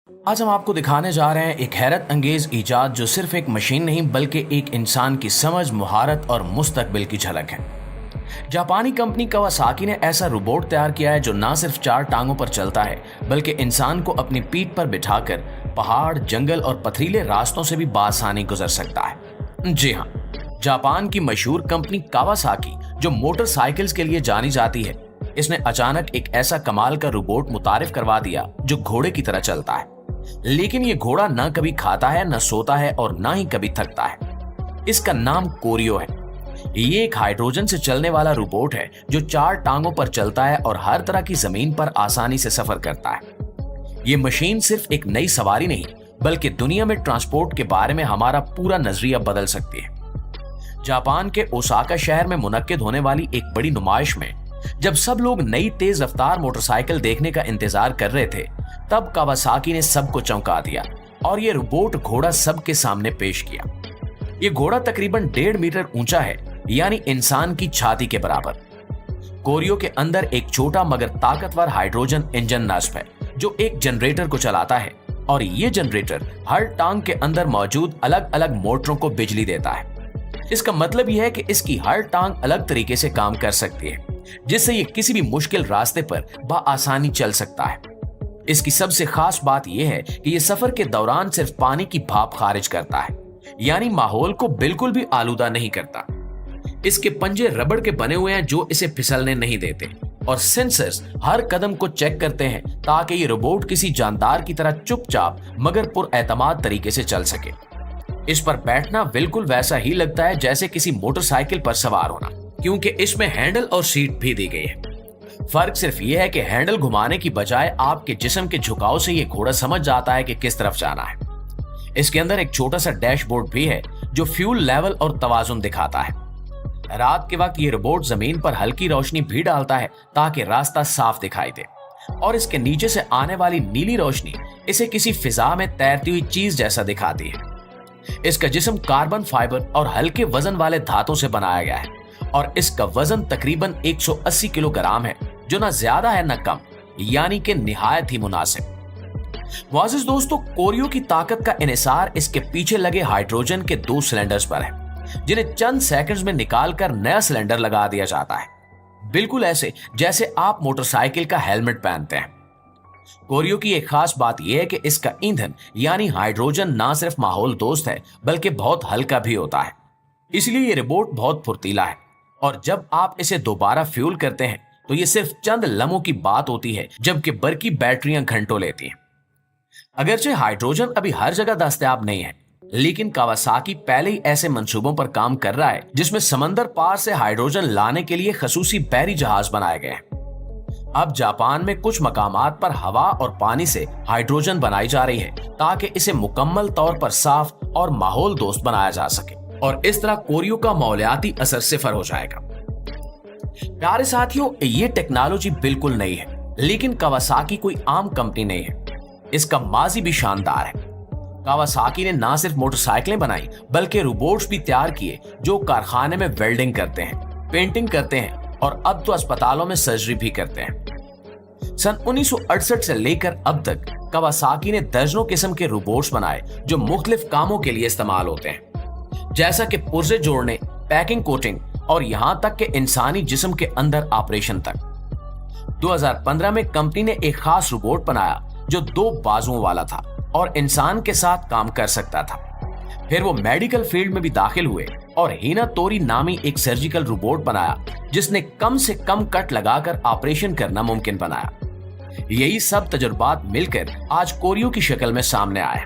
आज हम आपको दिखाने जा रहे हैं एक हैरत अंगेज इजाद जो सिर्फ एक मशीन नहीं बल्कि एक इंसान की समझ, मुहारत और मुस्तकबिल की झलक है। जापानी कंपनी कावासाकी ने ऐसा रोबोट तैयार किया है जो ना सिर्फ 4 टांगों पर चलता है बल्कि इंसान को अपनी पीठ पर बिठाकर पहाड़, जंगल और पथरीले रास्तों से भी बासानी गुजर सकता है। जी हाँ, जापान की मशहूर कंपनी कावासाकी जो मोटरसाइकिल्स के लिए जानी जाती है, इसने अचानक एक ऐसा कमाल का रोबोट मुतारिफ करवा दिया जो घोड़े की तरह चलता है। लेकिन ये घोड़ा ना कभी खाता है, ना सोता है और ना ही कभी थकता है। इसका नाम कोरियो है। ये एक हाइड्रोजन से चलने वाला रोबोट है जो 4 टांगों पर चलता है और हर तरह की जमीन पर आसानी से सफर करता है। ये मशीन सिर्फ एक नई सवारी नहीं बल्कि दुनिया में ट्रांसपोर्ट के बारे में हमारा पूरा नजरिया बदल सकती है। जापान के ओसाका शहर में मुनक्किद होने वाली एक बड़ी नुमाइश में जब सब लोग नई तेज रफ्तार मोटरसाइकिल देखने का इंतजार कर रहे थे, तब कावासाकी ने सबको चौंका दिया और ये रोबोट घोड़ा सबके सामने पेश किया। ये घोड़ा तकरीबन 1.5 मीटर ऊंचा है, यानी इंसान की छाती के बराबर। कोरियो के अंदर एक छोटा मगर ताकतवर हाइड्रोजन इंजन नस्ब है जो एक जनरेटर को चलाता है और ये जनरेटर हर टांग के अंदर मौजूद अलग अलग मोटरों को बिजली देता है। इसका मतलब यह है कि इसकी हर टांग अलग तरीके से काम कर सकती है, जिससे ये किसी भी मुश्किल रास्ते पर बआसानी चल सकता है। इसकी सबसे खास बात यह है कि ये सफर के दौरान सिर्फ पानी की भाप खारिज करता है, यानी माहौल को बिल्कुल भी आलूदा नहीं करता। इसके पंजे रबड़ के बने हुए हैं जो इसे फिसलने नहीं देते और सेंसर्स हर कदम को चेक करते हैं ताकि ये रोबोट किसी जानदार की तरह चुपचाप मगर पुरएतमाद तरीके से चल सके। इस पर बैठना बिल्कुल वैसा ही लगता है जैसे किसी मोटरसाइकिल पर सवार होना, क्योंकि इसमें हैंडल और सीट भी दी गई है। फर्क सिर्फ ये है कि हैंडल घुमाने की बजाय आपके जिस्म के झुकाव से ये घोड़ा समझ जाता है कि किस तरफ जाना है। इसके अंदर एक छोटा सा डैशबोर्ड भी है जो फ्यूल लेवल और तवाजुन दिखाता है। रात के वक्त ये रोबोट जमीन पर हल्की रोशनी भी डालता है ताकि रास्ता साफ दिखाई दे और इसके नीचे से आने वाली नीली रोशनी इसे किसी फिजा में तैरती हुई चीज जैसा दिखाती है। इसका जिस्म कार्बन फाइबर और हल्के वजन वाले धातों से बनाया गया है और इसका वजन तकरीबन 180 किलोग्राम है, जो ना ज्यादा है ना कम, यानी कि निहायत ही मुनासिब। वाजिज दोस्तों, कोरियो की ताकत का इन्हिसार इसके पीछे लगे हाइड्रोजन के 2 सिलेंडर्स पर है, जिन्हें चंद सेकंड्स में निकालकर नया सिलेंडर लगा दिया जाता है, बिल्कुल ऐसे जैसे आप मोटरसाइकिल का हेलमेट पहनते हैं। कोरियो की एक खास बात यह है कि इसका ईंधन यानी हाइड्रोजन ना सिर्फ माहौल दोस्त है बल्कि बहुत हल्का भी होता है। इसलिए ये रोबोट बहुत फुर्तीला है और जब आप इसे दोबारा फ्यूल करते हैं तो ये सिर्फ चंद लम्हों की बात होती है, जबकि बरकी बैटरियां घंटों लेती हैं। अगरचे हाइड्रोजन अभी हर जगह दस्तयाब नहीं है, लेकिन कावासाकी पहले ही ऐसे मंसूबों पर काम कर रहा है जिसमें समंदर पार से हाइड्रोजन लाने के लिए खसूसी बहरी जहाज बनाए गए हैं। अब जापान में कुछ मकामात पर हवा और पानी से हाइड्रोजन बनाई जा रही है ताकि इसे मुकम्मल तौर पर साफ और माहौल दोस्त बनाया जा सके और इस तरह कोरियो का मौलियाती असर सिफर हो जाएगा। प्यारे साथियों, ये टेक्नोलॉजी बिल्कुल नई है, लेकिन कावासाकी कोई आम कंपनी नहीं है। इसका माजी भी शानदार है। कावासाकी ने ना सिर्फ मोटरसाइकिलें बनाई बल्कि रोबोट्स भी तैयार किए जो कारखाने में वेल्डिंग करते हैं, पेंटिंग करते हैं और अब तो अस्पतालों में सर्जरी भी करते हैं। सन 1968 से लेकर अब तक कावासाकी ने दर्जनों किस्म के रोबोट्स बनाए जो मुख्तलिफ कामों के लिए इस्तेमाल होते हैं, जैसा कि पुर्जे जोड़ने, पैकिंग, कोटिंग और यहां तक कि इंसानी जिस्म के अंदर ऑपरेशन तक। 2015 में कंपनी ने एक खास रोबोट बनाया जो 2 बाजुओं वाला था और इंसान के साथ काम कर सकता था। फिर वो मेडिकल फील्ड में भी दाखिल हुए और हीना तोरी नामी एक सर्जिकल रोबोट बनाया जिसने कम से कम कट लगाकर ऑपरेशन करना मुमकिन बनाया। यही सब तजुर्बात मिलकर आज कोरियो की शक्ल में सामने आया।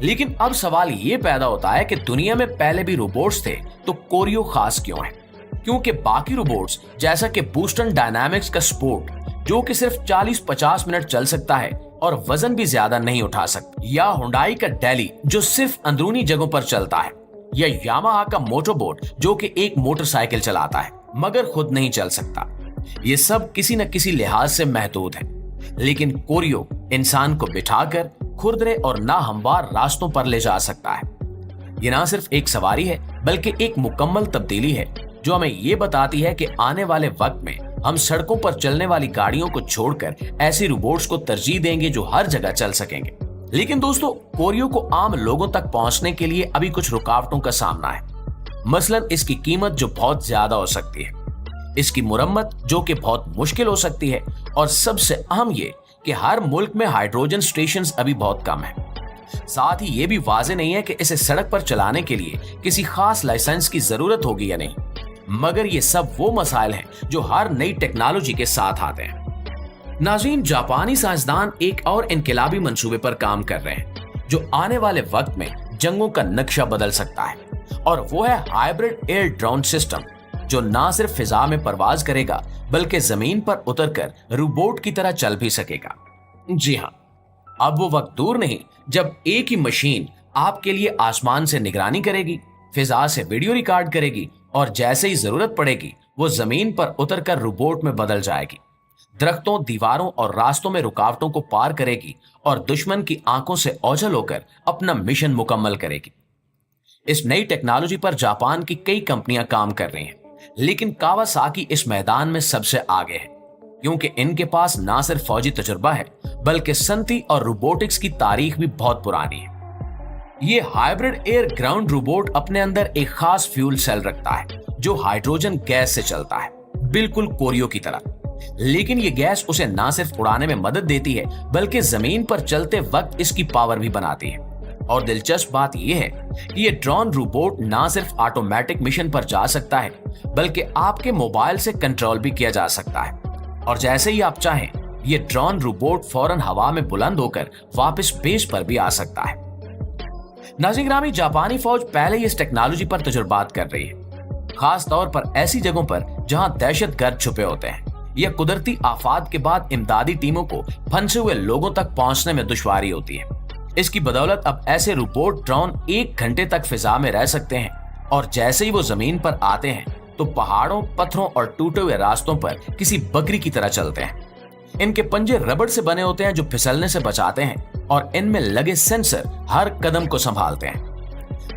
लेकिन अब सवाल ये पैदा होता है कि दुनिया में पहले भी रोबोट्स थे तो कोरियो खास क्यों है? क्योंकि बाकी रोबोट्स जैसा कि बूस्टन डायनामिक्स का स्पोर्ट जो कि सिर्फ 40-50 मिनट चल सकता है और वजन भी ज्यादा नहीं उठा सकता, या हुंडई का डेली जो सिर्फ अंदरूनी जगहों पर चलता है, या यामाहा का मोटोबोट जो कि एक मोटरसाइकिल चलाता है मगर खुद नहीं चल सकता, ये सब किसी न किसी लिहाज से महदूद है। लेकिन कोरियो इंसान को बिठाकर खुरदरे और नाहमवार रास्तों पर ले जा सकता है। ये ना सिर्फ एक सवारी है बल्कि एक मुकम्मल तब्दीली है जो हमें ये बताती है कि आने वाले वक्त में हम सड़कों पर चलने वाली गाड़ियों को छोड़कर ऐसे रोबोट्स को तरजीह देंगे जो हर जगह चल सकेंगे। लेकिन दोस्तों, कोरियो को आम लोगों तक पहुंचने के लिए अभी कुछ रुकावटों का सामना है। मसलन इसकी कीमत जो बहुत ज्यादा हो सकती है, इसकी मुरम्मत जो कि बहुत मुश्किल हो सकती है, और सबसे अहम ये कि हर मुल्क में हाइड्रोजन स्टेशंस अभी बहुत कम है। साथ ही ये भी वाज़ेह नहीं है कि इसे सड़क पर चलाने के लिए किसी खास लाइसेंस की जरूरत होगी या नहीं। मगर ये सब वो मसाइल हैं जो हर नई टेक्नोलॉजी के साथ आते हैं। नाज़रीन, जापानी साइंसदान एक और इनकलाबी मंसूबे पर काम कर रहे हैं जो आने वाले वक्त में जंगों का नक्शा बदल सकता है, और वो है हाइब्रिड एयर ड्रोन सिस्टम, जो ना सिर्फ फिजा में परवाज करेगा बल्कि जमीन पर उतरकर रोबोट की तरह चल भी सकेगा। जी हाँ, अब वो वक्त दूर नहीं जब एक ही मशीन आपके लिए आसमान से निगरानी करेगी, फिजा से वीडियो रिकॉर्ड करेगी, और जैसे ही जरूरत पड़ेगी वो जमीन पर उतरकर रोबोट में बदल जाएगी, दरख्तों, दीवारों और रास्तों में रुकावटों को पार करेगी और दुश्मन की आंखों से ओझल होकर अपना मिशन मुकम्मल करेगी। इस नई टेक्नोलॉजी पर जापान की कई कंपनियां काम कर रही हैं, लेकिन कावासाकी इस मैदान में सबसे आगे है, क्योंकि इनके पास ना सिर्फ फौजी तजुर्बा है बल्कि सनती और रोबोटिक्स की तारीख भी बहुत पुरानी है। ये हाइब्रिड एयर ग्राउंड रोबोट अपने अंदर एक खास फ्यूल सेल रखता है जो हाइड्रोजन गैस से चलता है, बिल्कुल कोरियो की तरह। लेकिन ये गैस उसे ना सिर्फ उड़ाने में मदद देती है बल्कि जमीन पर चलते वक्त इसकी पावर भी बनाती है। और दिलचस्प बात यह है कि ये ड्रोन रोबोट ना सिर्फ ऑटोमेटिक मिशन पर जा सकता है बल्कि आपके मोबाइल से कंट्रोल भी किया जा सकता है, और जैसे ही आप चाहें ये ड्रोन रोबोट फौरन हवा में बुलंद होकर वापस बेस पर भी आ सकता है। नाज़रीन ग्रामी, जापानी फौज पहले ही इस टेक्नोलॉजी पर तजुर्बात कर रही है, खास तौर पर ऐसी जगहों पर जहां दहशतगर्द छुपे होते हैं या कुदरती आफात के बाद इमदादी टीमों को फंसे हुए लोगों तक पहुंचने में दुश्वारी होती है। इसकी बदौलत अब ऐसे रोबोट ड्रोन 1 घंटे तक फिजा में रह सकते हैं, और जैसे ही वो जमीन पर आते हैं तो पहाड़ों, पत्थरों और टूटे हुए रास्तों पर किसी बकरी की तरह चलते हैं। इनके पंजे रबड़ से बने होते हैं जो फिसलने से बचाते हैं, और इनमें लगे सेंसर हर कदम को संभालते हैं।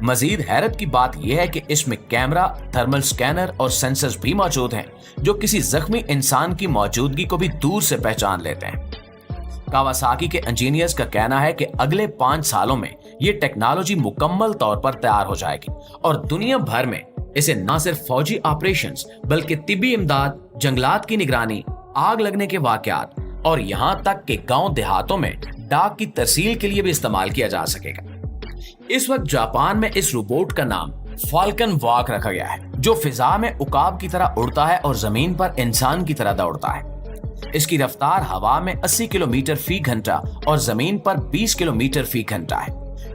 मजीद हैरत की बात यह है कि इसमें कैमरा, थर्मल स्कैनर और सेंसर्स भी मौजूद हैं जो किसी जख्मी इंसान की मौजूदगी को भी दूर से पहचान लेते हैं। कावासाकी के इंजीनियर्स का कहना है कि अगले 5 सालों में ये टेक्नोलॉजी मुकम्मल तौर पर तैयार हो जाएगी, और दुनिया भर में इसे न सिर्फ फौजी ऑपरेशंस बल्कि तिब्बी इमदाद, जंगलात की निगरानी, आग लगने के वाकयात और यहाँ तक के गांव देहातों में डाक की तरसील के लिए भी इस्तेमाल किया जा सकेगा। इस वक्त जापान में इस रोबोट का नाम फाल्कन वॉक रखा गया है, जो फिजा में उकाब की तरह उड़ता है और जमीन पर इंसान की तरह दौड़ता है। इसकी रफ्तार हवा में 80 किलोमीटर फी घंटा और जमीन पर 20 किलोमीटर फी घंटा है।